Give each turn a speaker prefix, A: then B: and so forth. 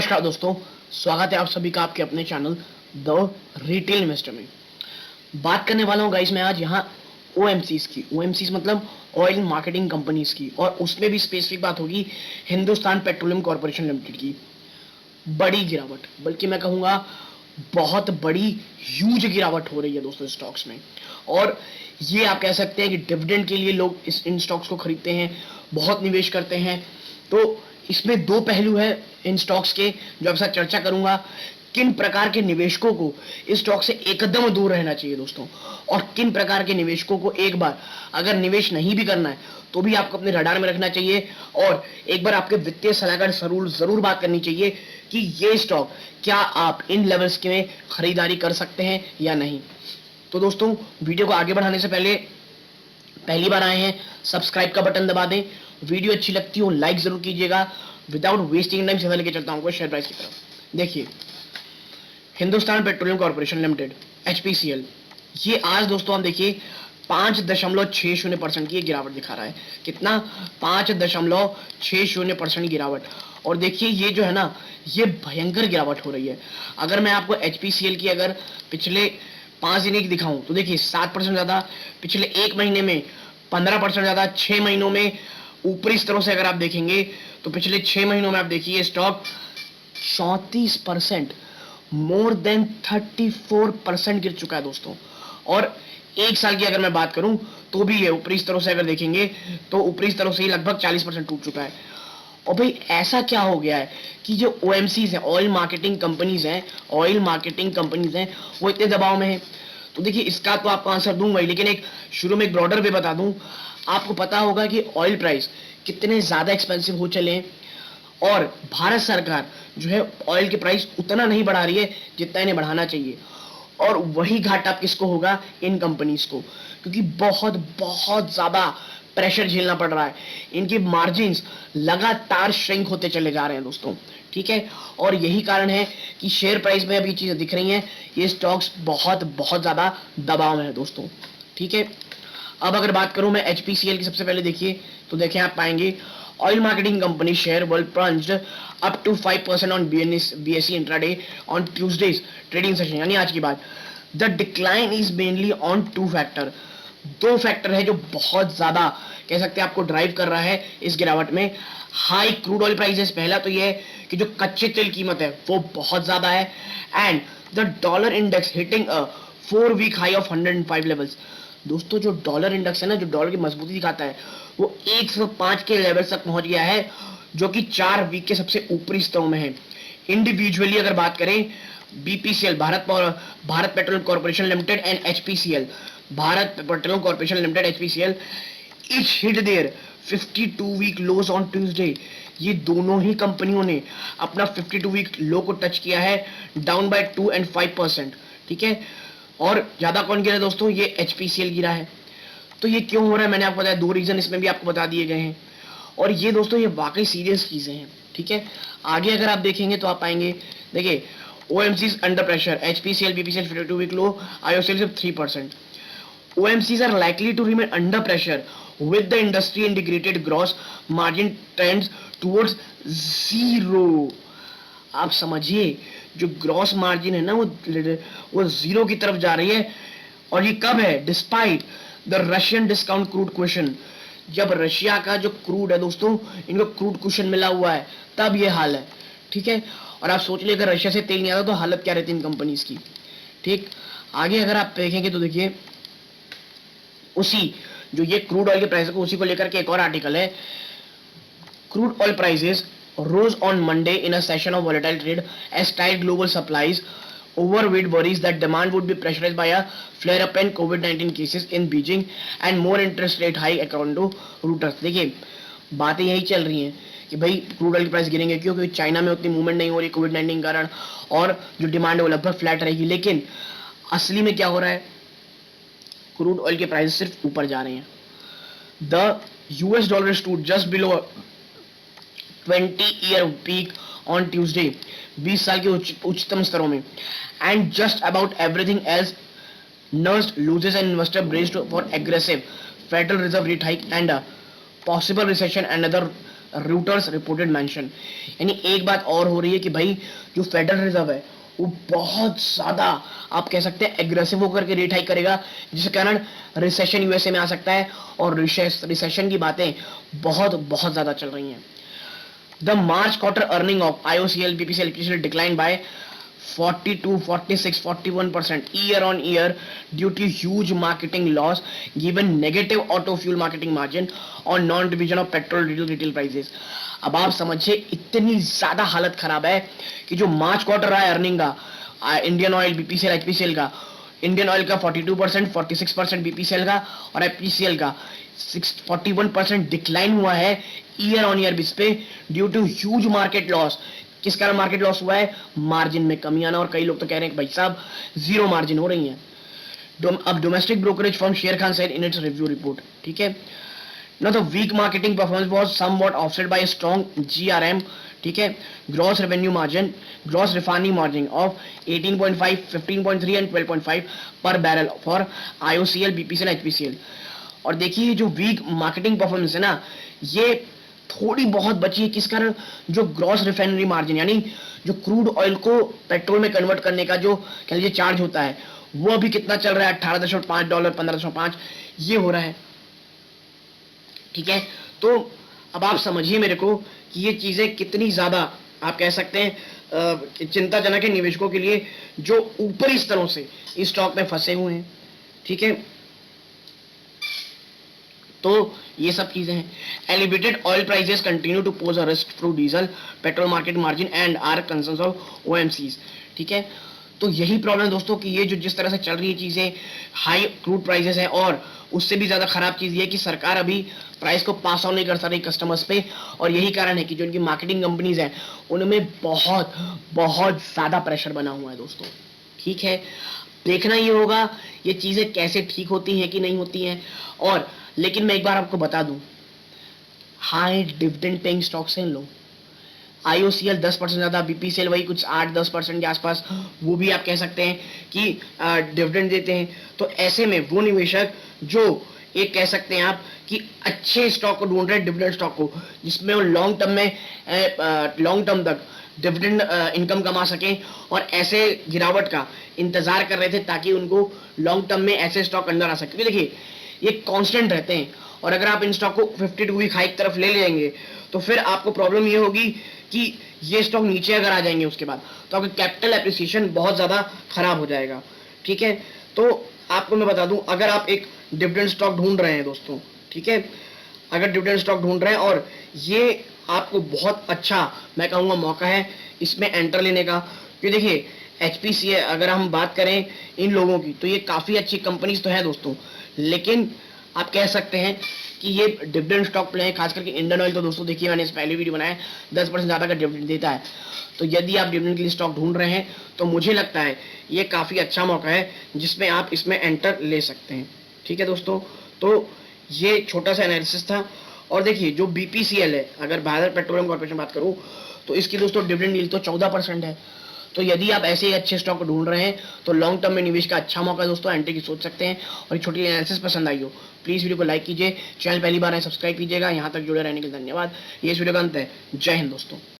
A: नमस्कार दोस्तों, स्वागत है आप सभी का आपके अपने चैनल द रिटेल इन्वेस्टर में। बात करने वाला हूँ गाइस मैं आज यहाँ ओएमसीज की। ओएमसीज मतलब ऑयल मार्केटिंग कंपनीज की, और उसमें भी स्पेसिफिक बात होगी हिंदुस्तान पेट्रोलियम कॉर्पोरेशन लिमिटेड की। बड़ी गिरावट, बल्कि मैं कहूँगा बहुत बड़ी ह्यूज गिरावट हो रही है दोस्तों स्टॉक्स में। और ये आप कह सकते हैं कि डिविडेंड के लिए लोग इन स्टॉक्स को खरीदते हैं, बहुत निवेश करते हैं। तो इसमें दो पहलू है इन स्टॉक्स के जो आपके साथ चर्चा करूंगा। किन प्रकार के निवेशकों को इस स्टॉक से एकदम दूर रहना चाहिए दोस्तों, और किन प्रकार के निवेशकों को एक बार अगर निवेश नहीं भी करना है तो भी आपको अपने रडार में रखना चाहिए, और एक बार आपके वित्तीय सलाहकार जरूर बात करनी चाहिए कि ये स्टॉक क्या आप इन लेवल्स में खरीदारी कर सकते हैं या नहीं। तो दोस्तों, वीडियो को आगे बढ़ाने से पहले पहली बार आए हैं सब्सक्राइब का बटन दबा दें, वीडियो अच्छी लगती हो लाइक जरूर कीजिएगा। विदाउट वेस्टिंग टाइम से लेके चलता हूँ शेयर प्राइस की तरफ। देखिए, Hindustan petroleum corporation limited HPCL, ये आज दोस्तों आप देखिए 5.60% की गिरावट दिखा रहा है। कितना? 5.60% गिरावट। और देखिए ये जो है ना, ये भयंकर गिरावट हो रही है। अगर मैं आपको HPCL की अगर पिछले 5 दिन की दिखाऊं तो देखिए 7% ज्यादा, पिछले एक महीने में 15% ज्यादा, 6 महीनों में ऊपरी स्तरों से अगर आप देखेंगे तो पिछले 6 महीनों में आप देखिए स्टॉक 34%, मोर देन 34% गिर चुका है दोस्तों। और एक साल की अगर मैं बात करूं तो भी ये ऊपरी स्तरों से अगर देखेंगे तो ऊपरी स्तरों से ही लगभग 40% टूट चुका है। और भाई ऐसा क्या हो गया है कि जो OMCs हैं, ऑयल मार्केटिंग कंपनीज हैं, वो इतने दबाव में है। तो देखिए इसका तो आपको आंसर दूंगा ही, लेकिन एक शुरू में एक ब्रॉडर वे बता दूं। आपको पता होगा कि ऑयल प्राइस कितने ज्यादा एक्सपेंसिव हो चले हैं, और भारत सरकार जो है ऑयल के प्राइस उतना नहीं बढ़ा रही है जितना इन्हें बढ़ाना चाहिए। और वही घाटा किसको होगा? इन कंपनीज को, क्योंकि बहुत बहुत ज्यादा प्रेशर झेलना पड़ रहा है। इनके मार्जिन्स लगातार श्रिंक होते चले जा रहे हैं दोस्तों, ठीक है। और यही कारण है कि शेयर प्राइस में अभी चीजें दिख रही हैं, ये स्टॉक्स बहुत बहुत ज्यादा दबाव में है दोस्तों, ठीक है। अब अगर बात करूं मैं HPCL की, सबसे पहले देखिए तो देखें आप पाएंगे oil marketing company share world plunged up to 5% on BSE intraday on Tuesday's trading session, यानी आज की बात। The decline is mainly on 2 factor. 2 factor है जो बहुत ज्यादा कह सकते हैं आपको ड्राइव कर रहा है इस गिरावट में। हाई क्रूड ऑयल प्राइसेस, पहला तो यह है कि जो कच्चे तेल कीमत है वो बहुत ज्यादा है, and the dollar index hitting a 4 week high of 105 levels. दोस्तों जो डॉलर इंडेक्स है ना, जो डॉलर की मजबूती दिखाता है, वो 105 के लेवल तक पहुंच गया है, जो कि 4 वीक के सबसे ऊपरी स्तरों में है। इंडिविजुअली अगर बात करें, BPCL Bharat petroleum corporation limited and HPCL Bharat petroleum corporation limited HPCL each hit their 52 week lows on Tuesday. ये दोनों ही कंपनियों ने अपना 52 वीक लो को टच किया है, डाउन बाय 2 and 5%, ठीक है। और ज्यादा कौन गिरा है दोस्तों? ये HPCL गिरा है। तो ये क्यों हो रहा है मैंने आपको बताया, 2 रीजन इसमें भी आपको बता दिए गए हैं, और ये दोस्तों ये वाकई सीरियस चीजें हैं, ठीक है। आगे अगर आप देखेंगे तो आप पाएंगे, देखिए OMCs under pressure, HPCL BPCL 52 week low, IOCL सिर्फ 3%। OMCs are likely to remain under pressure with the industry integrated gross margin trends towards zero। आप समझिए जो ग्रॉस मार्जिन है ना वो जीरो की तरफ जा रही है। और ये कब है? Despite the Russian discount crude question. जब रशिया का जो क्रूड है दोस्तों, इनको क्रूड क्वेश्चन मिला हुआ है, तब ये हाल है, ठीक है। और आप सोच लीजिए अगर रशिया से तेल नहीं आता तो हालत क्या रहती इन कंपनीज की, ठीक। आगे अगर आप देखेंगे तो देखिए उसी जो ये क्रूड ऑयल के प्राइस को, उसी को लेकर के एक और आर्टिकल है। Crude oil prices rose on Monday in a session of volatile trade as tight global supplies overweight worries that demand would be pressurized by a flare up in COVID-19 cases in Beijing and more interest rate hike according to Reuters। देखिए बातें यही चल रही हैं कि भाई crude oil की price गिरेंगे, क्योंकि चाइना में उतनी मूवमेंट नहीं हो रही COVID-19 के कारण, और जो डिमांड है वो लगभग फ्लैट रहेगी। लेकिन असली में क्या हो रहा है? क्रूड ऑयल के प्राइस सिर्फ ऊपर जा रहे हैं। The US dollar stood just below 20-year peak on Tuesday, 20 साल के उच्चतम स्तरों में, and just about everything else nursed loses and investor braced for aggressive federal reserve rate hike and possible recession and other routers reported mention. यानी एक बात और हो रही है कि भाई जो फेडरल रिजर्व है वो बहुत ज्यादा आप कह सकते हैं एग्रेसिव होकर के रेट हाइक करेगा, जिसके कारण रिसेशन यूएसए में आ सकता है और रिसेशन की बातें बहुत बहुत ज्यादा चल रही हैं। The March quarter earning of IOCL, BPCL, HPCL declined by 42, 46, 41% year on year due to huge marketing loss given negative auto fuel marketing margin on non-division of petrol retail prices। अब आप समझिए इतनी ज्यादा हालत खराब है कि जो मार्च क्वार्टर रहा है अर्निंग का इंडियन ऑयल, बीपीसीएल, एचपीसीएल का, इंडियन ऑयल का 42%, 46% बीपीसीएल का और एचपीसीएल का 41% डिक्लाइन हुआ है ईयर ऑन ईयर बेस पे due to huge market loss. किस कारण मार्केट लॉस हुआ है? मार्जिन में कमी आना, और कई लोग तो कह रहे हैं कि भाई साहब जीरो मार्जिन हो रही है। अब domestic brokerage firm share Khan said in its review report, ठीक है। Now the weak marketing performance was somewhat offset by a strong GRM, ठीक है, gross revenue margin, gross refining margin of 18.5, 15.3 and 12.5 per barrel for IOCL, BPCL, HPCL। और देखिए जो week marketing performance है ना, ये थोड़ी बहुत बची है। किस कारण? जो ग्रॉस रिफाइनरी मार्जिन यानी जो क्रूड ऑयल को पेट्रोल में कन्वर्ट करने का जो कह लीजिए चार्ज होता है, वो अभी कितना चल रहा है? $18.5, 15.5 ये हो रहा है, ठीक है। तो अब आप समझिए मेरे को कि ये चीजें कितनी ज्यादा आप कह सकते हैं चिंताजनक है निवेशकों के लिए जो ऊपरी स्तरों से इस स्टॉक में फंसे हुए हैं, ठीक है। तो ये सब चीजें हैं। Elevated oil prices continue to pose a risk through diesel petrol market margin and are concerns of OMCs, ठीक है। तो यही प्रॉब्लम दोस्तों कि ये जो जिस तरह से चल रही है चीजें, हाई क्रूड प्राइसेस है, और उससे भी ज्यादा खराब चीज ये कि सरकार अभी प्राइस को पास ऑन नहीं कर रही कस्टमर्स पे, और यही कारण है कि जो उनकी मार्केटिंग कंपनीज हैं उनमें बहुत बहुत ज्यादा प्रेशर बना हुआ है दोस्तों, ठीक है। देखना ये होगा ये चीजें कैसे ठीक होती हैं कि नहीं होती हैं। और लेकिन मैं एक बार आपको बता दूं, हाई डिविडेंड पेइंग स्टॉक्स हैं लोग, आईओसीएल 10% ज्यादा, बीपीसीएल वही कुछ 8-10% के आसपास, वो भी आप कह सकते हैं कि डिविडेंड देते हैं। तो ऐसे में वो निवेशक जो एक कह सकते हैं आप कि अच्छे स्टॉक को ढूंढ रहे हैं, डिविडेंड स्टॉक को, जिसमें वो लॉन्ग टर्म तक डिविडेंड इनकम कमा सकें, और ऐसे गिरावट का इंतजार कर रहे थे ताकि उनको लॉन्ग टर्म में ऐसे स्टॉक अंदर आ सके। देखिए ये कांस्टेंट रहते हैं, और अगर आप इन स्टॉक को 52 वीक हाई की तरफ ले लेंगे तो फिर आपको प्रॉब्लम ये होगी कि ये स्टॉक नीचे अगर आ जाएंगे उसके बाद तो आपका कैपिटल एप्रिसिएशन बहुत ज्यादा खराब हो जाएगा, ठीक है। तो आपको मैं बता दूं, अगर आप एक डिविडेंड स्टॉक ढूंढ रहे हैं दोस्तों, ठीक है, अगर डिविडेंड स्टॉक ढूंढ रहे हैं और ये आपको बहुत अच्छा मैं कहूंगा मौका है इसमें एंटर लेने का, क्योंकि देखिए एचपीसीए अगर हम बात करें इन लोगों की तो ये काफी अच्छी कंपनीज तो है दोस्तों, लेकिन आप कह सकते हैं कि ये डिविडेंड स्टॉक प्ले है। खास करके इंडियन ऑयल तो दोस्तों देखिए मैंने इस पहले वीडियो बनाया 10% ज्यादा का डिविडेंड देता है। तो यदि आप डिविडेंड के लिए स्टॉक ढूंढ रहे हैं तो मुझे लगता है ये काफी अच्छा मौका है जिसमें आप इसमें एंटर ले सकते हैं, ठीक है दोस्तों। तो ये छोटा सा एनालिसिस था। और देखिए जो बीपीसीएल है, अगर भारत पेट्रोलियम कॉर्पोरेशन बात करूं तो इसकी दोस्तों डिविडेंड यील्ड तो 14% है। तो यदि आप ऐसे ही अच्छे स्टॉक को ढूंढ रहे हैं तो लॉन्ग टर्म में निवेश का अच्छा मौका है दोस्तों, एंट्री की सोच सकते हैं। और ये छोटी एनालिसिस पसंद आई हो प्लीज वीडियो को लाइक कीजिए, चैनल पहली बार है सब्सक्राइब कीजिएगा। यहाँ तक जुड़े रहने के लिए धन्यवाद। ये इस वीडियो का अंत है। जय हिंद दोस्तों।